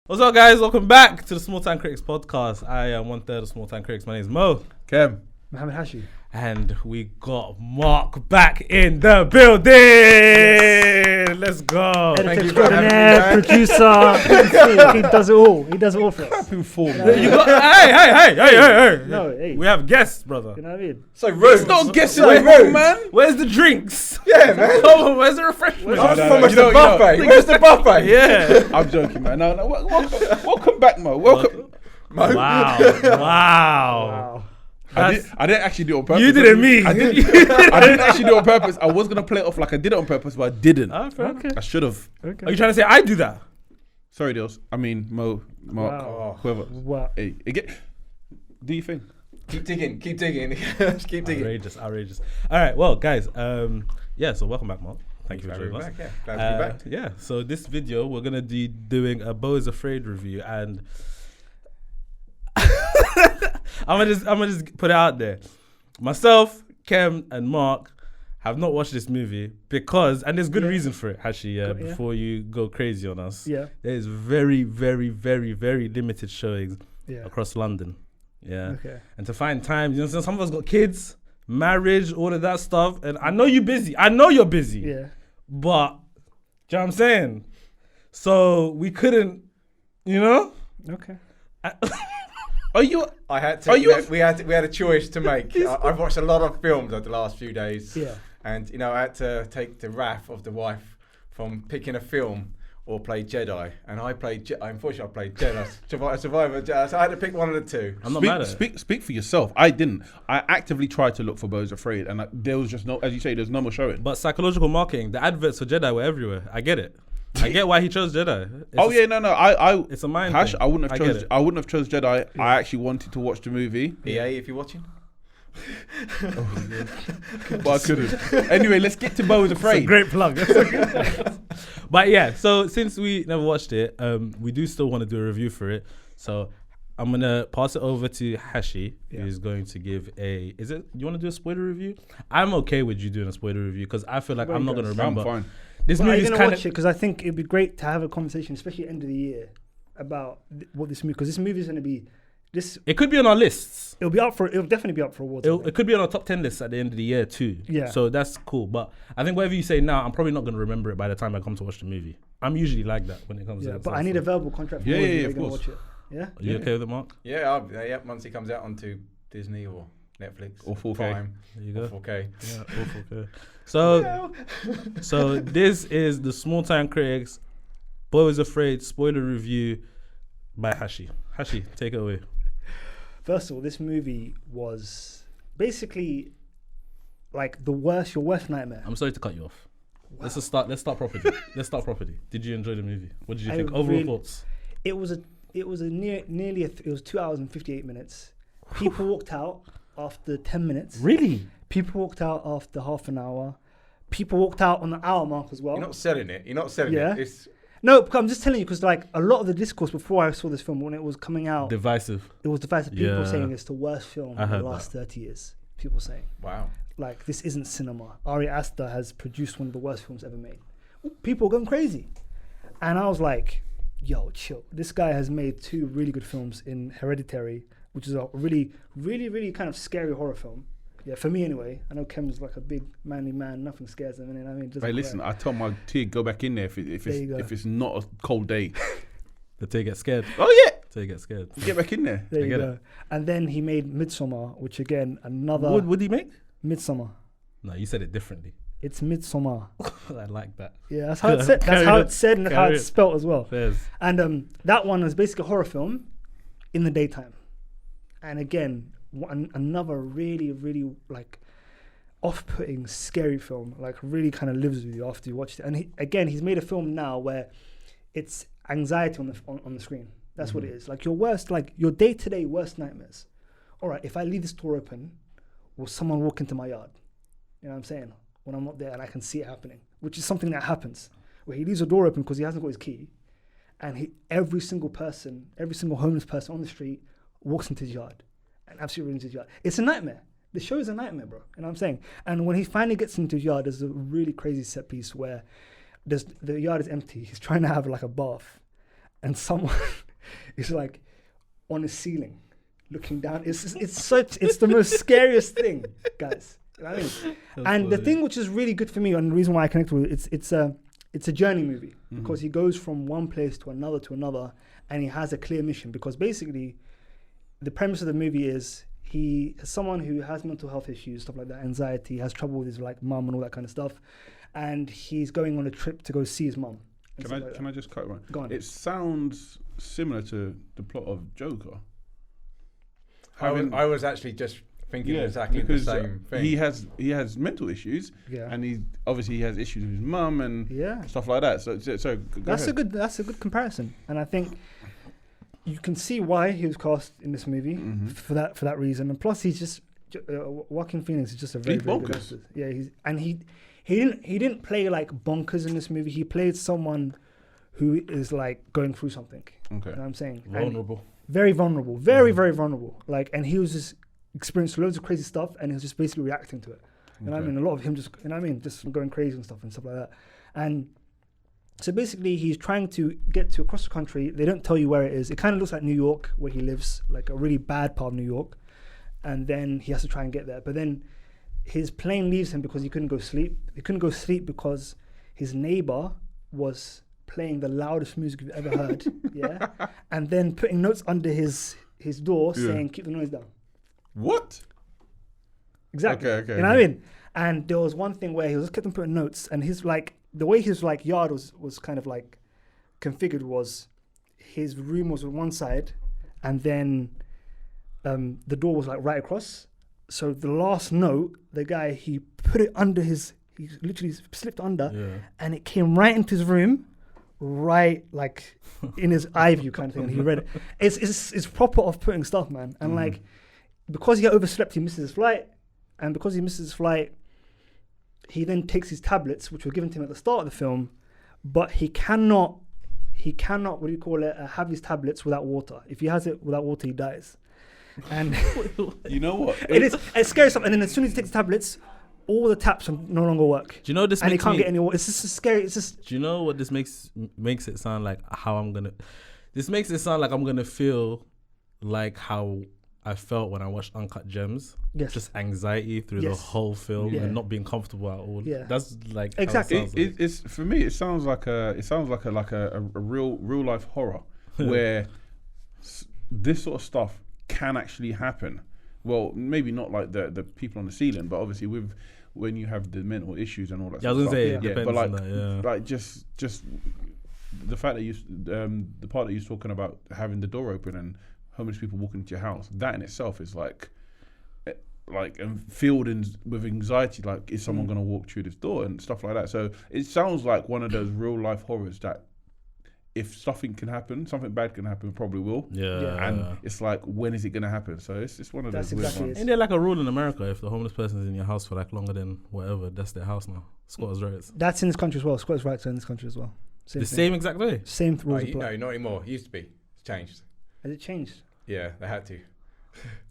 What's up, guys? Welcome back to the Small Time Critics podcast. I am one third of Small Time Critics. My name is Mo. Kem. Mohammed Hashi. And we got Mark back in the building. Yes. Let's go. Editor extraordinaire, producer. He does it all. He does it all for us. Clapping for me. Hey. No, hey. We have guests, brother. You know what I mean? So rude. It's not guessing so rude, man. Where's the drinks? Yeah, man. Come on, where's the refreshment? Where's the buffet? Where's the buffet? Yeah. I'm joking, man. No, welcome back, Mo. Welcome. Mo. Wow. I didn't actually do it on purpose. You didn't me. I didn't actually do it on purpose. I was gonna play it off like I did it on purpose, but I didn't. Okay. I should have. Okay. Are you trying to say I do that? Sorry, Dills. I mean, Mo, Mark, whoever. Wow. Hey, do you think? Keep digging. Keep digging. Outrageous. All right, well, guys, so welcome back, Mark. Thank you for joining us. Glad to be back. Yeah, so this video, we're going to be doing a Beau is Afraid review, and I'm gonna just put it out there. Myself, Kem, and Mark have not watched this movie because, and there's good reason for it, Hashi, before you go crazy on us. Yeah. There's very, very, very, very limited showings across London. Yeah. Okay. And to find time, you know, some of us got kids, marriage, all of that stuff. And I know you're busy. I know you're busy. Yeah. But, do you know what I'm saying? So we couldn't, you know? Okay. I had to. We had a choice to make. I've watched a lot of films over the last few days. Yeah. And I had to take the wrath of the wife from picking a film or play Jedi, and I played. Unfortunately, I played Jedi, Survivor Jedi. So I had to pick one of the two. I'm not mad at it. Speak for yourself. I didn't. I actively tried to look for Beau is Afraid, and there was just no, as you say, there's no more showing. But psychological marketing, the adverts for Jedi were everywhere. I get it. I get why he chose Jedi. It's a mind Hash, thing. I wouldn't have chose Jedi. Yeah. I actually wanted to watch the movie. EA, if you're watching. But I couldn't. Anyway, let's get to Beau is Afraid. It's a great plug. But yeah, so since we never watched it, we do still want to do a review for it. So I'm gonna pass it over to Hashi, who's going to give you want to do a spoiler review? I'm okay with you doing a spoiler review because I feel like I'm not gonna remember. I'm fine. This movie is kind of because I think it'd be great to have a conversation, especially at the end of the year, about what this movie, because this movie is going to be this. It could be on our lists. It'll definitely be up for awards. It could be on our top 10 list at the end of the year too. Yeah. So that's cool. But I think whatever you say now, I'm probably not going to remember it by the time I come to watch the movie. I'm usually like that when it comes to that. But I need a verbal contract. Of course. Watch it. Yeah. Are you okay with it, Mark? Yeah. Once it comes out onto Disney or Netflix or 4K. Prime, there you go. 4K. Yeah, or 4K. So this is the Small Time Critics Beau is Afraid spoiler review by Hashi. Hashi, take it away. First of all, this movie was basically like your worst nightmare. I'm sorry to cut you off. Wow. Let's start properly. Did you enjoy the movie? What did you think? Overall thoughts? It was 2 hours and 58 minutes. People walked out after 10 minutes. Really? People walked out after half an hour. People walked out on the hour mark as well. You're not selling it. It. No, I'm just telling you because like a lot of the discourse before I saw this film, when it was coming out, divisive. It was divisive. People saying it's the worst film in the last 30 years. People saying, wow, like this isn't cinema. Ari Aster has produced one of the worst films ever made. People going crazy, and I was like, yo, chill. This guy has made 2 really good films in Hereditary, which is a really, really, really kind of scary horror film. Yeah, for me anyway. I know Kem's like a big manly man. Nothing scares him. Hey, listen, I tell my kid go back in there if it's not a cold day. But they get scared. Oh yeah, they get scared. Get back in there. There you go. And then he made Midsommar, which again another. What would he make? Midsommar. No, you said it differently. It's Midsommar. I like that. Yeah, that's how it's said. That's how it's said and how it's spelt as well. Fairs. And that one is basically a horror film in the daytime. And again, another really, really like off-putting, scary film. Like really kind of lives with you after you watched it. And he's made a film now where it's anxiety on the screen. That's what it is. Like your day-to-day worst nightmares. All right, if I leave this door open, will someone walk into my yard? You know what I'm saying? When I'm not there and I can see it happening, which is something that happens where he leaves the door open because he hasn't got his key, and every single homeless person on the street walks into his yard and absolutely ruins his yard. It's a nightmare. The show is a nightmare, bro. You know what I'm saying? And when he finally gets into his yard, there's a really crazy set piece where the yard is empty. He's trying to have like a bath, and someone is like on a ceiling looking down. It's the most scariest thing, guys. You know what I mean? And the thing which is really good for me, and the reason why I connect with it, it's a journey movie because he goes from one place to another, and he has a clear mission. Because basically, the premise of the movie is he is someone who has mental health issues, stuff like that, anxiety, has trouble with his like mum and all that kind of stuff, and he's going on a trip to go see his mum. Can I just cut one? Go on. It sounds similar to the plot of Joker. I was actually just thinking exactly the same thing. He has mental issues, and he has issues with his mum and stuff like that. So that's a good comparison, and I think you can see why he was cast in this movie for that reason. And plus, he's just Joaquin Phoenix is just a very good actor. Yeah, he didn't play like bonkers in this movie. He played someone who is like going through something. Okay, you know what I'm saying? Vulnerable. Very vulnerable, very vulnerable. Like, and he was just experienced loads of crazy stuff, and he was just basically reacting to it. You know what I mean? A lot of him just, you know what I mean, just going crazy and stuff like that. And so basically, he's trying to get to across the country. They don't tell you where it is. It kind of looks like New York, where he lives, like a really bad part of New York. And then he has to try and get there. But then his plane leaves him because he couldn't go sleep. He couldn't go sleep because his neighbor was playing the loudest music you've ever heard, and then putting notes under his door saying, keep the noise down. What? Exactly. Okay. You know what I mean? And there was one thing where he was kept on putting notes, and his like the way his like yard was kind of like configured was his room was on one side, and then the door was like right across. So the last note, the guy he put it under he literally slipped under, and it came right into his room, right like in his eye view kind of thing. And he read it. It's proper off-putting stuff, man. And like because he overslept, he misses his flight, and because he misses his flight, he then takes his tablets, which were given to him at the start of the film, but he cannot have his tablets without water. If he has it without water, he dies. And you know what? It's scary stuff. And then as soon as he takes the tablets, all the taps no longer work. Do you know this? And he can't get any water. It's just scary. It's just. Do you know what this makes it sound like? This makes it sound like I'm gonna feel like how I felt when I watched Uncut Gems. Yes. Just anxiety through the whole film and not being comfortable at all. Yeah. That's like exactly. It's for me. It sounds like a real life horror where this sort of stuff can actually happen. Well, maybe not like the people on the ceiling, but obviously when you have the mental issues and all that. I was gonna say, but like just the fact that the part that you're talking about having the door open and homeless people walking into your house, that in itself is like filled in with anxiety. Like, is someone going to walk through this door and stuff like that? So it sounds like one of those real life horrors that if something bad can happen, probably will. Yeah. And it's like, when is it going to happen? So it's one of those weird ones. Ain't there like a rule in America, if the homeless person's in your house for like longer than whatever, that's their house now? Squatters' rights. That's in this country as well. Squatters' rights are in this country as well. Same exact way? Same rules apply. No, not anymore. It used to be. It's changed. Has it changed? Yeah, they had to.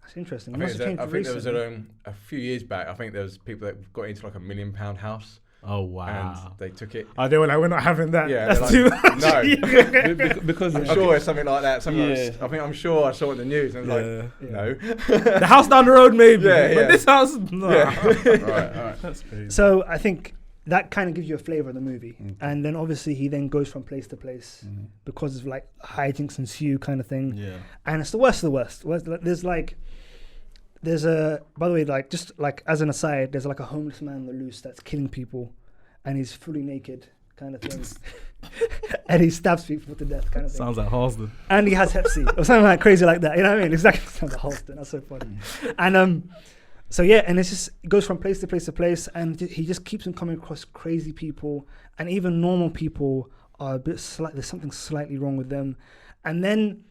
That's interesting. I think there was a few years back. I think there was people that got into like £1 million house. Oh wow! And they took it. They were like, we're not having that. Yeah, that's too much. No, because I'm sure it's something like that. I'm sure I saw it in the news and no. The house down the road, maybe. But this house, no. Yeah. All right. That's crazy. So I think that kind of gives you a flavor of the movie, and then obviously he then goes from place to place because of like hijinks ensue kind of thing. Yeah. And it's the worst of the worst. There's a, by the way, like just like as an aside, there's like a homeless man on the loose that's killing people, and he's fully naked kind of thing, and he stabs people to death kind of thing. Sounds like Halston. And he has Hep C or something like crazy like that. You know what I mean? Exactly. Sounds like Halston. That's so funny. And so yeah, and it goes from place to place to place, and he just keeps on coming across crazy people, and even normal people are a bit there's something slightly wrong with them, and then.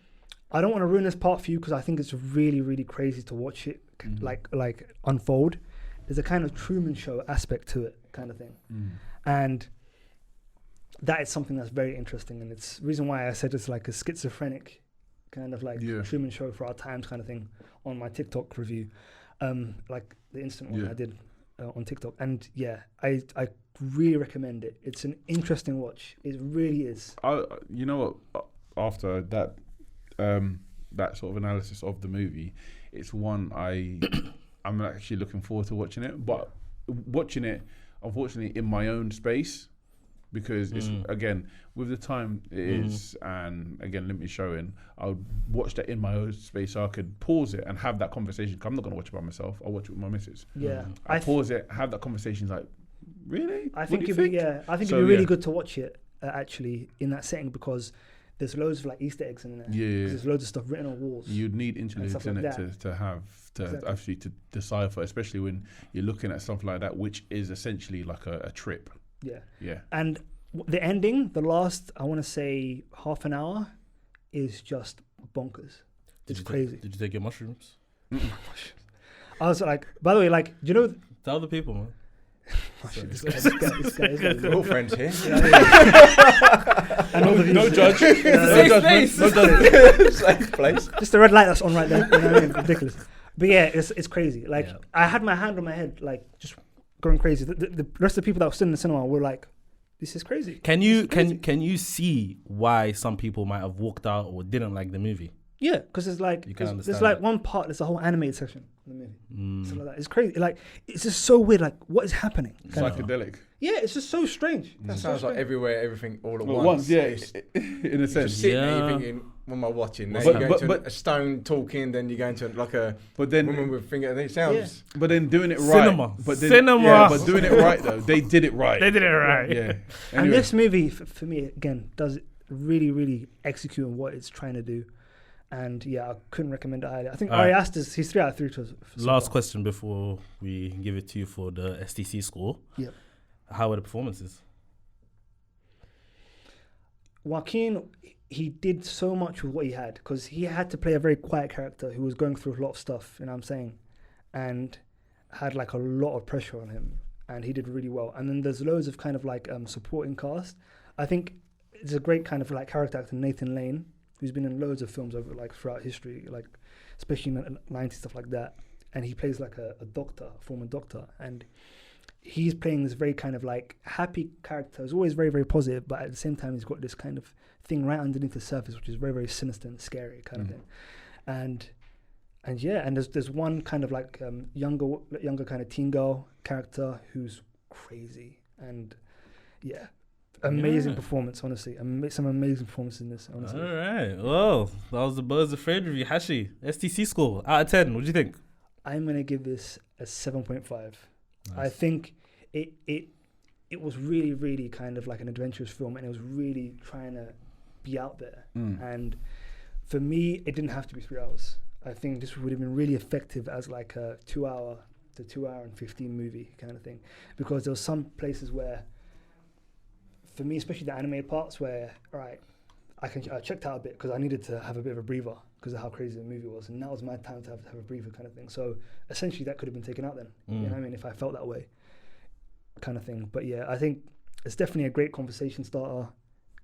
I don't want to ruin this part for you because I think it's really, really crazy to watch it like unfold. There's a kind of Truman Show aspect to it kind of thing. And that is something that's very interesting. And it's the reason why I said it's like a schizophrenic kind of like Truman Show for our times kind of thing on my TikTok review. Like the instant one I did on TikTok. And yeah, I really recommend it. It's an interesting watch. It really is. You know what? after that that sort of analysis of the movie, it's one I'm actually looking forward to watching it, but watching it unfortunately in my own space, because it's again with the time it is, and again limited showing, I'll watch that in my own space so I could pause it and have that conversation. 'Cause I'm not going to watch it by myself. I'll watch it with my missus. Yeah, I pause it, have that conversation. Like, really? I think it'd be it'd be really good to watch it actually in that setting, because there's loads of like Easter eggs in there. Yeah, there's loads of stuff written on walls. You'd need interludes in like it to have to Exactly. actually to decipher, especially when you're looking at something like that, which is essentially like a trip. Yeah. And the ending, the last, I want to say half an hour, is just bonkers. It's crazy. Did you take your mushrooms? I was like, by the way, like, do you know? Tell the people, man. This guy. We're all friends here. And all the No views. judge. Safe space. No judgment. Safe place. Just the red light that's on right there. You know what I mean? Ridiculous. But yeah, it's crazy. Like, Yeah. I had my hand on my head, like, just going crazy. The rest of the people that were still in the cinema were like, this is crazy. Can you see why some people might have walked out or didn't like the movie? Yeah, because it's like, You can there's understand like it. one part, there's a whole animated section in the movie. Something like that. It's crazy. Like, it's just so weird. Like, what is happening? Kind of thing. Psychedelic. Yeah, it's just so strange. That That's so sounds like strange. everywhere, everything all at At once. once, yeah, It's in a just sense. sitting there, Yeah. you're thinking, what am I watching? Then But- you go but- into but- a stone talking, then you go into like a But woman then, with finger. It sounds. but then doing it right. Cinema. But then, Cinema. Yeah, but doing it right though, they did it right. They did it right. Yeah. And Anyway, this movie, for me, again, does really, really execute on what it's trying to do. And yeah, I couldn't recommend it highly. I think All Ari right. Aster's, he's 3 out of 3 to us. so Last far. question before we give it to you for the STC score. Yep. How were the performances? Joaquin, he did so much with what he had, because he had to play a very quiet character who was going through a lot of stuff, you know what I'm saying? And had like a lot of pressure on him, and he did really well. And then there's loads of kind of like supporting cast. I think it's a great kind of like character actor, Nathan Lane, who's been in loads of films over like throughout history, like especially in the 90s, stuff like that. And he plays like a doctor, a former doctor, and he's playing this very kind of like happy character. He's always very, very positive, but at the same time, he's got this kind of thing right underneath the surface, which is very, very sinister and scary kind of thing. And yeah, and there's one kind of like younger kind of teen girl character who's crazy, and yeah, amazing performance, honestly. Some amazing performances in this, honestly. All right. Well, that was the Beau's Afraid review. Hashi, STC score out of 10. What do you think? I'm gonna give this a 7.5. Nice. I think it was really, really kind of like an adventurous film, and it was really trying to be out there. And for me, it didn't have to be 3 hours. I think this would have been really effective as like a 2 hour to 2 hour and 15 movie kind of thing, because there were some places where, for me, especially the animated parts, where I checked out a bit because I needed to have a bit of a breather because of how crazy the movie was, and that was my time to have a breather kind of thing. So essentially, that could have been taken out then. You know what I mean? If I felt that way, kind of thing. But yeah, I think it's definitely a great conversation starter.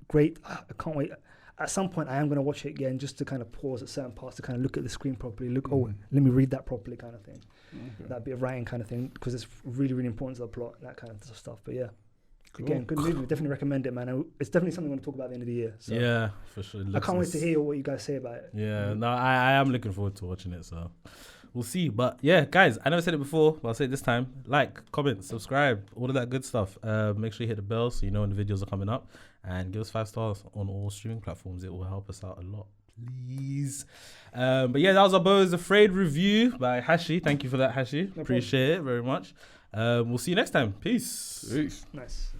Great. I can't wait. At some point, I am going to watch it again just to kind of pause at certain parts to kind of look at the screen properly. Let me read that properly, kind of thing. That bit of writing, kind of thing, because it's really, really important to the plot, that kind of stuff. But yeah. Cool. Again, good movie. Definitely recommend it, man. It's definitely something I want to talk about at the end of the year. So Yeah, for sure. I can't wait to hear what you guys say about it. Yeah, no, I am looking forward to watching it, so we'll see. But yeah, guys, I never said it before, but I'll say it this time. Like, comment, subscribe, all of that good stuff. Make sure you hit the bell so you know when the videos are coming up, and give us 5 stars on all streaming platforms. It will help us out a lot, please. But yeah, that was our Beau's Afraid review by Hashi. Thank you for that, Hashi. problem. Appreciate it very much. We'll see you next time. Peace. Peace. Nice.